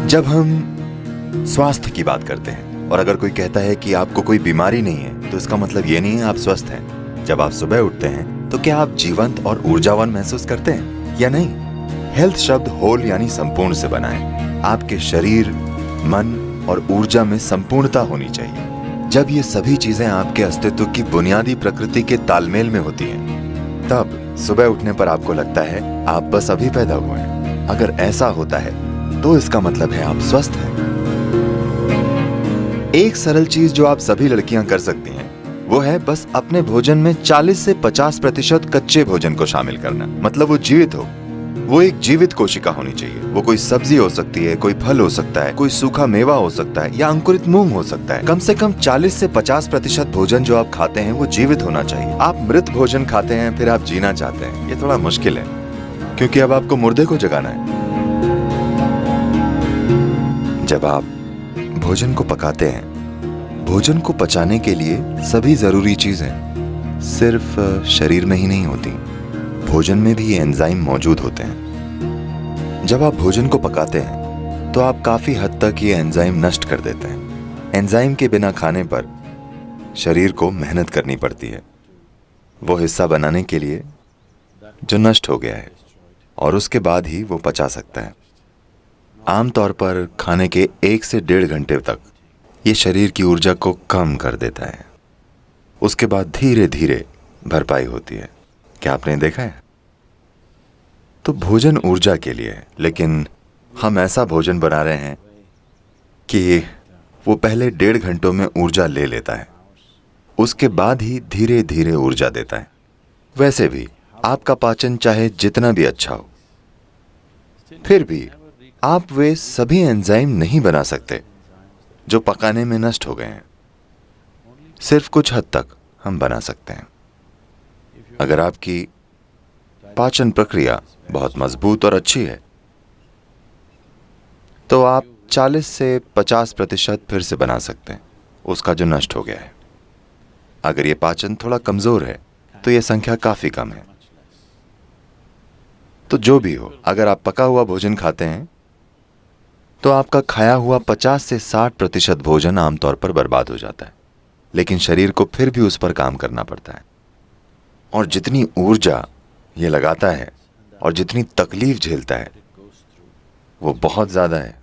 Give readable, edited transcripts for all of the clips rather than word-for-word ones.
जब हम स्वास्थ्य की बात करते हैं और अगर कोई कहता है कि आपको कोई बीमारी नहीं है, तो इसका मतलब ये नहीं है आप स्वस्थ हैं। जब आप सुबह उठते हैं तो क्या आप जीवंत और ऊर्जावान महसूस करते हैं या नहीं? हेल्थ शब्द होल यानी संपूर्ण से बना है। आपके शरीर, मन और ऊर्जा में संपूर्णता होनी चाहिए। जब ये सभी चीजें आपके अस्तित्व की बुनियादी प्रकृति के तालमेल में होती हैं, तब सुबह उठने पर आपको लगता है आप बस अभी पैदा हुए हैं। अगर ऐसा होता है तो इसका मतलब है आप स्वस्थ हैं। एक सरल चीज जो आप सभी लड़कियां कर सकती हैं वो है बस अपने भोजन में 40 से 50% कच्चे भोजन को शामिल करना। मतलब वो जीवित हो, वो एक जीवित कोशिका होनी चाहिए। वो कोई सब्जी हो सकती है, कोई फल हो सकता है, कोई सूखा मेवा हो सकता है या अंकुरित मूंग हो सकता है। कम से कम 40 से 50% भोजन जो आप खाते हैं वो जीवित होना चाहिए। आप मृत भोजन खाते हैं फिर आप जीना चाहते हैं, ये थोड़ा मुश्किल है, क्योंकि अब आपको मुर्दे को जगाना है। जब आप भोजन को पकाते हैं, भोजन को पचाने के लिए सभी जरूरी चीजें सिर्फ शरीर में ही नहीं होती, भोजन में भी ये एंजाइम मौजूद होते हैं। जब आप भोजन को पकाते हैं तो आप काफी हद तक ये एंजाइम नष्ट कर देते हैं। एंजाइम के बिना खाने पर शरीर को मेहनत करनी पड़ती है वो हिस्सा बनाने के लिए जो नष्ट हो गया है, और उसके बाद ही वो पचा सकता है। आमतौर पर खाने के 1 से 1.5 घंटे तक ये शरीर की ऊर्जा को कम कर देता है। उसके बाद धीरे धीरे भरपाई होती है। क्या आपने देखा है? तो भोजन ऊर्जा के लिए है, लेकिन हम ऐसा भोजन बना रहे हैं कि वो पहले 1.5 घंटों में ऊर्जा ले लेता है, उसके बाद ही धीरे धीरे ऊर्जा देता है। वैसे भी आपका पाचन चाहे जितना भी अच्छा हो, फिर भी आप वे सभी एंजाइम नहीं बना सकते जो पकाने में नष्ट हो गए हैं। सिर्फ कुछ हद तक हम बना सकते हैं। अगर आपकी पाचन प्रक्रिया बहुत मजबूत और अच्छी है तो आप 40 से 50% फिर से बना सकते हैं उसका जो नष्ट हो गया है। अगर ये पाचन थोड़ा कमजोर है तो यह संख्या काफी कम है। तो जो भी हो, अगर आप पका हुआ भोजन खाते हैं तो आपका खाया हुआ 50 से 60% भोजन आमतौर पर बर्बाद हो जाता है, लेकिन शरीर को फिर भी उस पर काम करना पड़ता है। और जितनी ऊर्जा ये लगाता है और जितनी तकलीफ झेलता है वो बहुत ज्यादा है।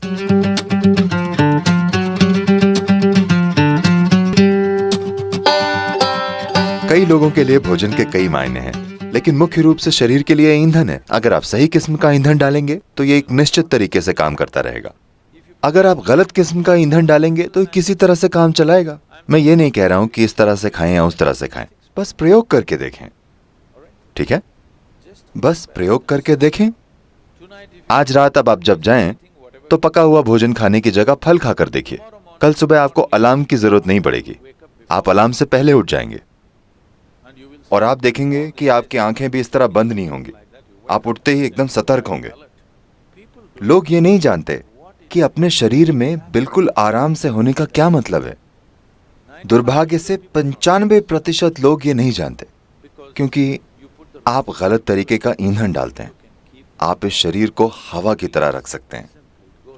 कई लोगों के लिए भोजन के कई मायने हैं, लेकिन मुख्य रूप से शरीर के लिए ईंधन है। अगर आप सही किस्म का ईंधन डालेंगे तो ये एक निश्चित तरीके से काम करता रहेगा। अगर आप गलत किस्म का ईंधन डालेंगे तो किसी तरह से काम चलाएगा। मैं ये नहीं कह रहा हूं कि इस तरह से खाएं या उस तरह से खाएं, बस प्रयोग करके देखें। ठीक है, बस प्रयोग करके देखें। आज रात अब आप जब जाएं तो पका हुआ भोजन खाने की जगह फल खाकर देखिए। कल सुबह आपको अलार्म की जरूरत नहीं पड़ेगी, आप अलार्म से पहले उठ जाएंगे और आप देखेंगे कि आपकी आंखें भी इस तरह बंद नहीं होंगी। आप उठते ही एकदम सतर्क होंगे। लोग ये नहीं जानते कि अपने शरीर में बिल्कुल आराम से होने का क्या मतलब है। दुर्भाग्य से 95% लोग ये नहीं जानते, क्योंकि आप गलत तरीके का ईंधन डालते हैं। आप इस शरीर को हवा की तरह रख सकते हैं।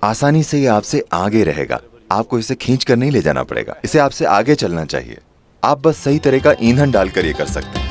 आसानी से ये आपसे आगे रहेगा। आपको इसे खींच कर नहीं ले जाना पड़ेगा, इसे आपसे आगे चलना चाहिए। आप बस सही तरह का ईंधन डालकर ये कर सकते हैं।